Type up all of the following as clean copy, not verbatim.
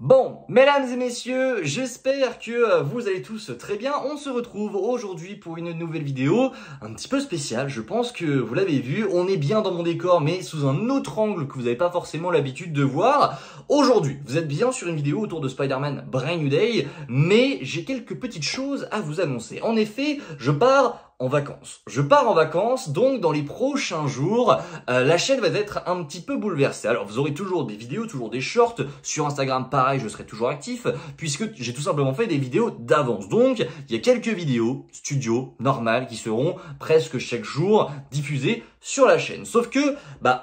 Bon, mesdames et messieurs, j'espère que vous allez tous très bien. On se retrouve aujourd'hui pour une nouvelle vidéo, un petit peu spéciale. Je pense que vous l'avez vu, on est bien dans mon décor, mais sous un autre angle que vous n'avez pas forcément l'habitude de voir. Aujourd'hui, vous êtes bien sur une vidéo autour de Spider-Man Brand New Day, mais j'ai quelques petites choses à vous annoncer. En effet, je pars en vacances, donc dans les prochains jours, la chaîne va être un petit peu bouleversée. Alors vous aurez toujours des vidéos, toujours des shorts. Sur Instagram, pareil, je serai toujours actif, puisque j'ai tout simplement fait des vidéos d'avance. Donc, il y a quelques vidéos studio normales qui seront presque chaque jour diffusées sur la chaîne. Sauf que,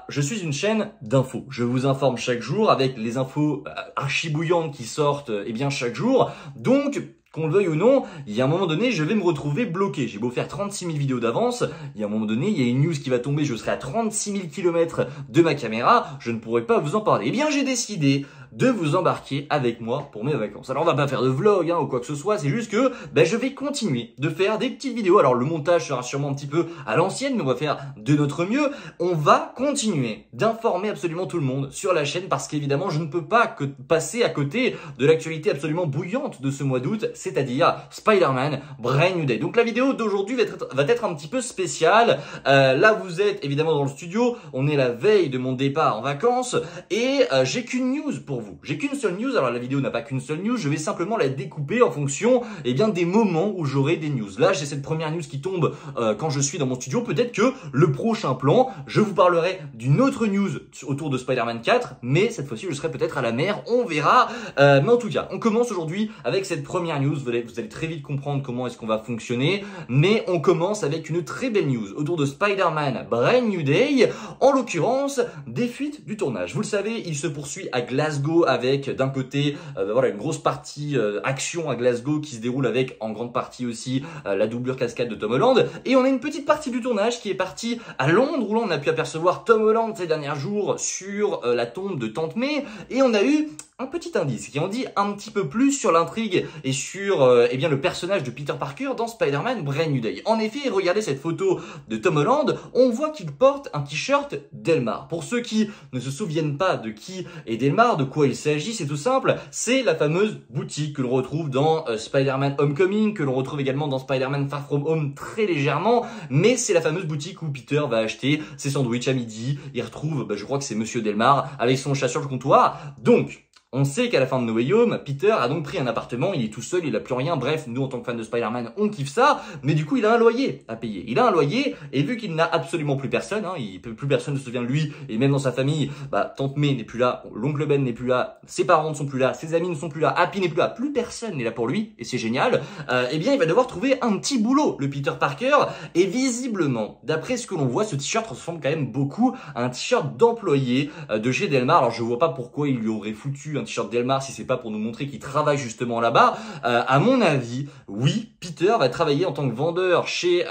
je suis une chaîne d'infos. Je vous informe chaque jour avec les infos archi bouillantes qui sortent, chaque jour. Donc, qu'on le veuille ou non, il y a un moment donné, je vais me retrouver bloqué. J'ai beau faire 36 000 vidéos d'avance, il y a un moment donné, il y a une news qui va tomber, je serai à 36 000 km de ma caméra, je ne pourrai pas vous en parler. Eh bien, j'ai décidé de vous embarquer avec moi pour mes vacances. Alors, on va pas faire de vlog ou quoi que ce soit, c'est juste que je vais continuer de faire des petites vidéos. Alors, le montage sera sûrement un petit peu à l'ancienne, mais on va faire de notre mieux. On va continuer d'informer absolument tout le monde sur la chaîne parce qu'évidemment, je ne peux pas que passer à côté de l'actualité absolument bouillante de ce mois d'août, c'est-à-dire Spider-Man Brand New Day. Donc la vidéo d'aujourd'hui va être un petit peu spéciale. Là, vous êtes évidemment dans le studio, on est la veille de mon départ en vacances et j'ai qu'une news pour vous. J'ai qu'une seule news. Alors la vidéo n'a pas qu'une seule news, je vais simplement la découper en fonction des moments où j'aurai des news. Là, j'ai cette première news qui tombe quand je suis dans mon studio. Peut-être que le prochain plan, je vous parlerai d'une autre news autour de Spider-Man 4, mais cette fois-ci, je serai peut-être à la mer, on verra. Mais en tout cas, on commence aujourd'hui avec cette première news. Vous allez très vite comprendre comment est-ce qu'on va fonctionner, mais on commence avec une très belle news autour de Spider-Man Brand New Day, en l'occurrence des fuites du tournage. Vous le savez, il se poursuit à Glasgow avec d'un côté une grosse partie action à Glasgow qui se déroule avec en grande partie aussi la doublure cascade de Tom Holland, et on a une petite partie du tournage qui est partie à Londres où là on a pu apercevoir Tom Holland ces derniers jours sur la tombe de Tante May, et on a eu un petit indice qui en dit un petit peu plus sur l'intrigue et sur le personnage de Peter Parker dans Spider-Man Brand New Day. En effet, regardez cette photo de Tom Holland, on voit qu'il porte un t-shirt Delmar. Pour ceux qui ne se souviennent pas de qui est Delmar, de quoi il s'agit, c'est tout simple, c'est la fameuse boutique que l'on retrouve dans Spider-Man Homecoming, que l'on retrouve également dans Spider-Man Far From Home très légèrement, mais c'est la fameuse boutique où Peter va acheter ses sandwichs à midi. Il retrouve, je crois que c'est Monsieur Delmar, avec son chat sur le comptoir. Donc, on sait qu'à la fin de No Way Home, Peter a donc pris un appartement, il est tout seul, il n'a plus rien. Bref, nous en tant que fans de Spider-Man, on kiffe ça, mais du coup il a un loyer à payer. Il a un loyer, et vu qu'il n'a absolument plus personne, plus personne ne se souvient de lui, et même dans sa famille, Tante May n'est plus là, l'oncle Ben n'est plus là, ses parents ne sont plus là, ses amis ne sont plus là, Happy n'est plus là, plus personne n'est là pour lui, et c'est génial. Il va devoir trouver un petit boulot, le Peter Parker, et visiblement, d'après ce que l'on voit, ce t-shirt ressemble quand même beaucoup à un t-shirt d'employé de chez Delmar. Alors je vois pas pourquoi il lui aurait foutu un t-shirt Delmar si c'est pas pour nous montrer qu'il travaille justement là-bas. À mon avis, oui, Peter va travailler en tant que vendeur chez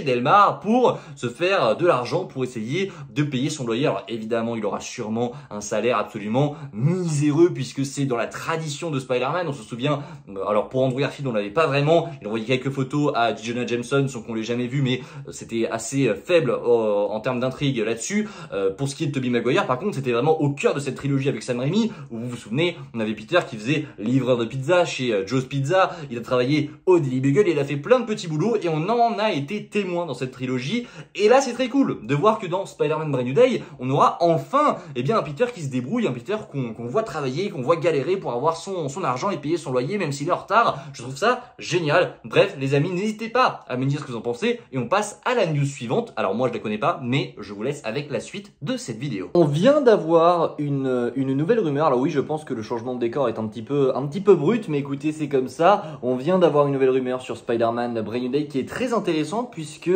Delmar pour se faire de l'argent, pour essayer de payer son loyer. Alors évidemment, il aura sûrement un salaire absolument miséreux puisque c'est dans la tradition de Spider-Man. On se souvient, alors pour Andrew Garfield, on l'avait pas vraiment. Il a envoyé quelques photos à J. Jonah Jameson sans qu'on l'ait jamais vu, mais c'était assez faible en termes d'intrigue là-dessus. Pour ce qui est de Tobey Maguire, par contre, c'était vraiment au cœur de cette trilogie avec Sam Raimi, où vous vous souvenez, on avait Peter qui faisait livreur de pizza chez Joe's Pizza, il a travaillé au Daily Bugle, il a fait plein de petits boulots et on en a été témoin dans cette trilogie. Et là, c'est très cool de voir que dans Spider-Man Brand New Day, on aura enfin un Peter qui se débrouille, un Peter qu'on voit travailler, qu'on voit galérer pour avoir son argent et payer son loyer, même s'il est en retard. Je trouve ça génial. Bref, les amis, n'hésitez pas à me dire ce que vous en pensez et on passe à la news suivante. Alors moi, je la connais pas, mais je vous laisse avec la suite de cette vidéo. On vient d'avoir une nouvelle rumeur. Alors oui, je pense que le changement de décor est un petit peu brut, mais écoutez, c'est comme ça. On vient d'avoir une nouvelle rumeur sur Spider-Man Brand New Day qui est très intéressante puisque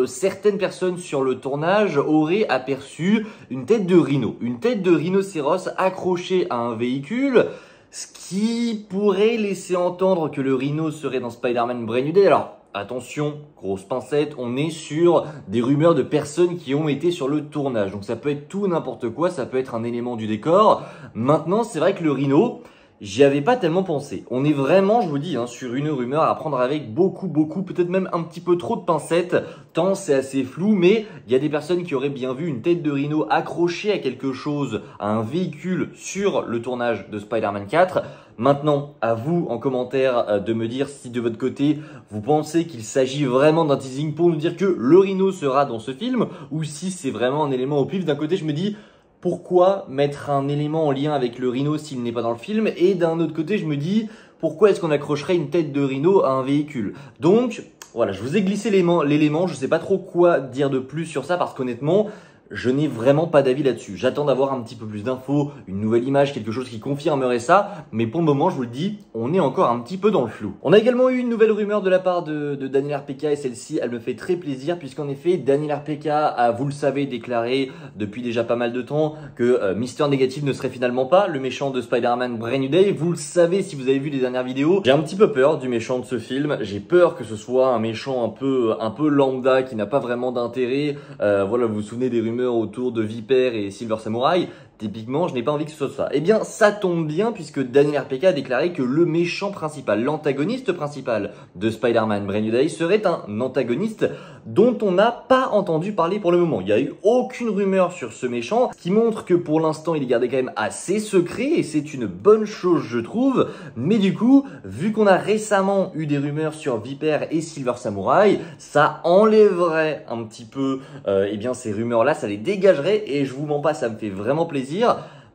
certaines personnes sur le tournage auraient aperçu une tête de rhinocéros accrochée à un véhicule, ce qui pourrait laisser entendre que le rhino serait dans Spider-Man Brand New Day. Alors, attention, grosse pincette, on est sur des rumeurs de personnes qui ont été sur le tournage. Donc ça peut être tout n'importe quoi, ça peut être un élément du décor. Maintenant, c'est vrai que le rhino, j'y avais pas tellement pensé. On est vraiment, je vous dis, sur une rumeur à prendre avec beaucoup, peut-être même un petit peu trop de pincettes, tant c'est assez flou, mais il y a des personnes qui auraient bien vu une tête de Rhino accrochée à quelque chose, à un véhicule sur le tournage de Spider-Man 4. Maintenant, à vous en commentaire de me dire si de votre côté, vous pensez qu'il s'agit vraiment d'un teasing pour nous dire que le Rhino sera dans ce film, ou si c'est vraiment un élément au pif. D'un côté, je me dis, pourquoi mettre un élément en lien avec le Rhino s'il n'est pas dans le film? Et d'un autre côté, je me dis, pourquoi est-ce qu'on accrocherait une tête de Rhino à un véhicule? Donc, voilà, je vous ai glissé l'élément. Je ne sais pas trop quoi dire de plus sur ça parce qu'honnêtement, je n'ai vraiment pas d'avis là-dessus. J'attends d'avoir un petit peu plus d'infos, une nouvelle image, quelque chose qui confirmerait ça. Mais pour le moment, je vous le dis, on est encore un petit peu dans le flou. On a également eu une nouvelle rumeur de la part de Daniel RPK et celle-ci, elle me fait très plaisir puisqu'en effet, Daniel RPK a, vous le savez, déclaré depuis déjà pas mal de temps que Mister Negative ne serait finalement pas le méchant de Spider-Man Brand New Day. Vous le savez si vous avez vu les dernières vidéos. J'ai un petit peu peur du méchant de ce film. J'ai peur que ce soit un méchant un peu lambda qui n'a pas vraiment d'intérêt. Voilà, vous vous souvenez des rumeurs autour de Viper et Silver Samurai. Typiquement, je n'ai pas envie que ce soit ça. Eh bien, ça tombe bien puisque Daniel RPK a déclaré que le méchant principal, l'antagoniste principal de Spider-Man Brand New Day serait un antagoniste dont on n'a pas entendu parler pour le moment. Il n'y a eu aucune rumeur sur ce méchant, ce qui montre que pour l'instant, il est gardé quand même assez secret et c'est une bonne chose, je trouve. Mais du coup, vu qu'on a récemment eu des rumeurs sur Viper et Silver Samurai, ça enlèverait un petit peu eh bien, ces rumeurs-là, ça les dégagerait et je vous mens pas, ça me fait vraiment plaisir.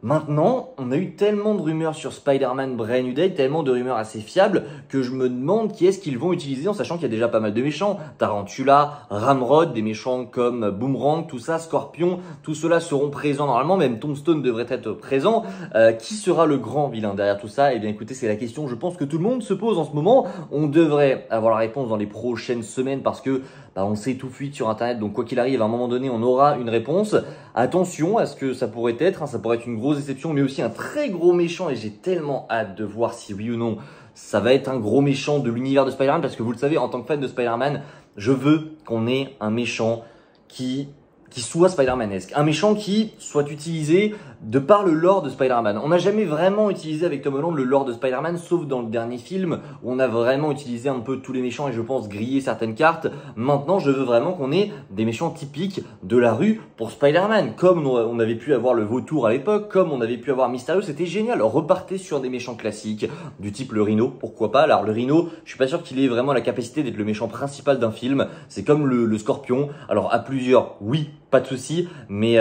Maintenant, on a eu tellement de rumeurs sur Spider-Man Brand New Day, tellement de rumeurs assez fiables que je me demande qui est-ce qu'ils vont utiliser en sachant qu'il y a déjà pas mal de méchants. Tarantula, Ramrod, des méchants comme Boomerang, tout ça, Scorpion, tout cela seront présents normalement, même Tombstone devrait être présent. Qui sera le grand vilain derrière tout ça? Eh bien écoutez, c'est la question je pense que tout le monde se pose en ce moment. On devrait avoir la réponse dans les prochaines semaines parce que on sait tout fuite sur internet, donc quoi qu'il arrive, à un moment donné, on aura une réponse. Attention à ce que ça pourrait être, ça pourrait être une grosse déception, mais aussi un très gros méchant, et j'ai tellement hâte de voir si oui ou non, ça va être un gros méchant de l'univers de Spider-Man, parce que vous le savez, en tant que fan de Spider-Man, je veux qu'on ait un méchant qui soit Spider-Manesque, un méchant qui soit utilisé de par le lore de Spider-Man. On n'a jamais vraiment utilisé avec Tom Holland le lore de Spider-Man, sauf dans le dernier film où on a vraiment utilisé un peu tous les méchants et je pense grillé certaines cartes. Maintenant, je veux vraiment qu'on ait des méchants typiques de la rue pour Spider-Man, comme on avait pu avoir le Vautour à l'époque, comme on avait pu avoir Mysterio, c'était génial. Repartez sur des méchants classiques, du type le Rhino, pourquoi pas. Alors le Rhino, je suis pas sûr qu'il ait vraiment la capacité d'être le méchant principal d'un film. C'est comme le Scorpion. Alors à plusieurs, oui, pas de souci, mais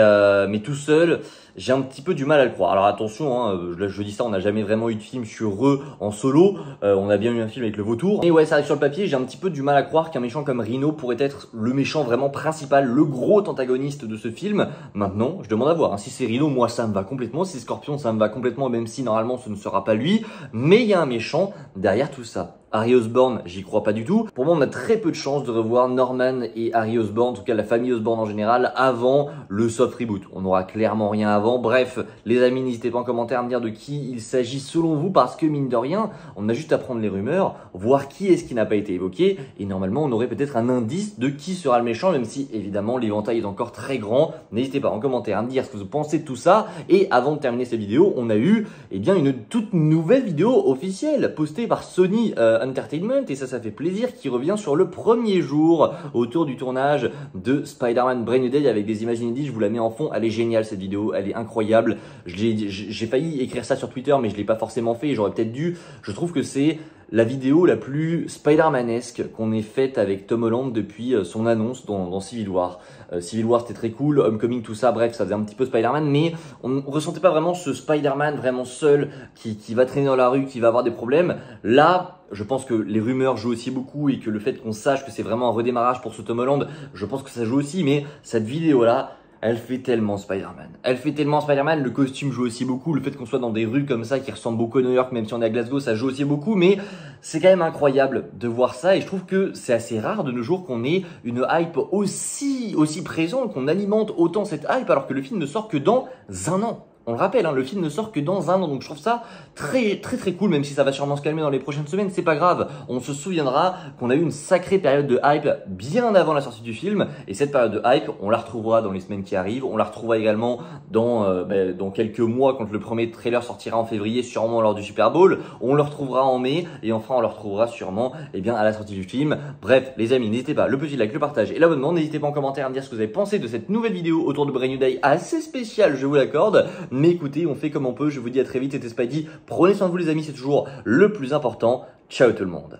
tout seul, j'ai un petit peu du mal à le croire. Alors attention, je dis ça, on n'a jamais vraiment eu de film sur eux en solo. On a bien eu un film avec le Vautour. Mais ouais, ça arrive sur le papier, j'ai un petit peu du mal à croire qu'un méchant comme Rhino pourrait être le méchant vraiment principal, le gros antagoniste de ce film. Maintenant, je demande à voir. Si c'est Rhino, moi ça me va complètement. Si c'est Scorpion, ça me va complètement, même si normalement ce ne sera pas lui. Mais il y a un méchant derrière tout ça. Harry Osborn, j'y crois pas du tout. Pour moi, on a très peu de chances de revoir Norman et Harry Osborn, en tout cas la famille Osborn en général, avant le soft reboot. On n'aura clairement rien avant. Bref, les amis, n'hésitez pas en commentaire à me dire de qui il s'agit selon vous, parce que mine de rien, on a juste à prendre les rumeurs, voir qui est-ce qui n'a pas été évoqué, et normalement, on aurait peut-être un indice de qui sera le méchant, même si évidemment l'éventail est encore très grand. N'hésitez pas en commentaire à me dire ce que vous pensez de tout ça. Et avant de terminer cette vidéo, on a eu bien une toute nouvelle vidéo officielle postée par Sony Entertainment, et ça fait plaisir, qui revient sur le premier jour autour du tournage de Spider-Man Brand New Day avec des images inédites. Je vous la mets en fond, elle est géniale cette vidéo, elle est incroyable. J'ai failli écrire ça sur Twitter, mais je l'ai pas forcément fait et j'aurais peut-être dû. Je trouve que c'est la vidéo la plus Spider-Manesque qu'on ait faite avec Tom Holland depuis son annonce dans Civil War. Civil War c'était très cool, Homecoming, tout ça, bref, ça faisait un petit peu Spider-Man, mais on ressentait pas vraiment ce Spider-Man vraiment seul qui va traîner dans la rue, qui va avoir des problèmes. Là, je pense que les rumeurs jouent aussi beaucoup et que le fait qu'on sache que c'est vraiment un redémarrage pour ce Tom Holland, je pense que ça joue aussi, mais cette vidéo-là, elle fait tellement Spider-Man. Elle fait tellement Spider-Man, le costume joue aussi beaucoup, le fait qu'on soit dans des rues comme ça qui ressemblent beaucoup à New York, même si on est à Glasgow, ça joue aussi beaucoup, mais c'est quand même incroyable de voir ça et je trouve que c'est assez rare de nos jours qu'on ait une hype aussi présente, qu'on alimente autant cette hype alors que le film ne sort que dans un an. On le rappelle, hein, le film ne sort que dans un an, donc je trouve ça très cool, même si ça va sûrement se calmer dans les prochaines semaines, c'est pas grave. On se souviendra qu'on a eu une sacrée période de hype bien avant la sortie du film, et cette période de hype, on la retrouvera dans les semaines qui arrivent, on la retrouvera également dans quelques mois quand le premier trailer sortira en février, sûrement lors du Super Bowl, on le retrouvera en mai, et enfin on le retrouvera sûrement à la sortie du film. Bref, les amis, n'hésitez pas, le petit like, le partage et l'abonnement, n'hésitez pas en commentaire à me dire ce que vous avez pensé de cette nouvelle vidéo autour de Brand New Day assez spéciale, je vous l'accorde. Mais écoutez, on fait comme on peut, je vous dis à très vite, c'était Spidey, prenez soin de vous les amis, c'est toujours le plus important, ciao tout le monde.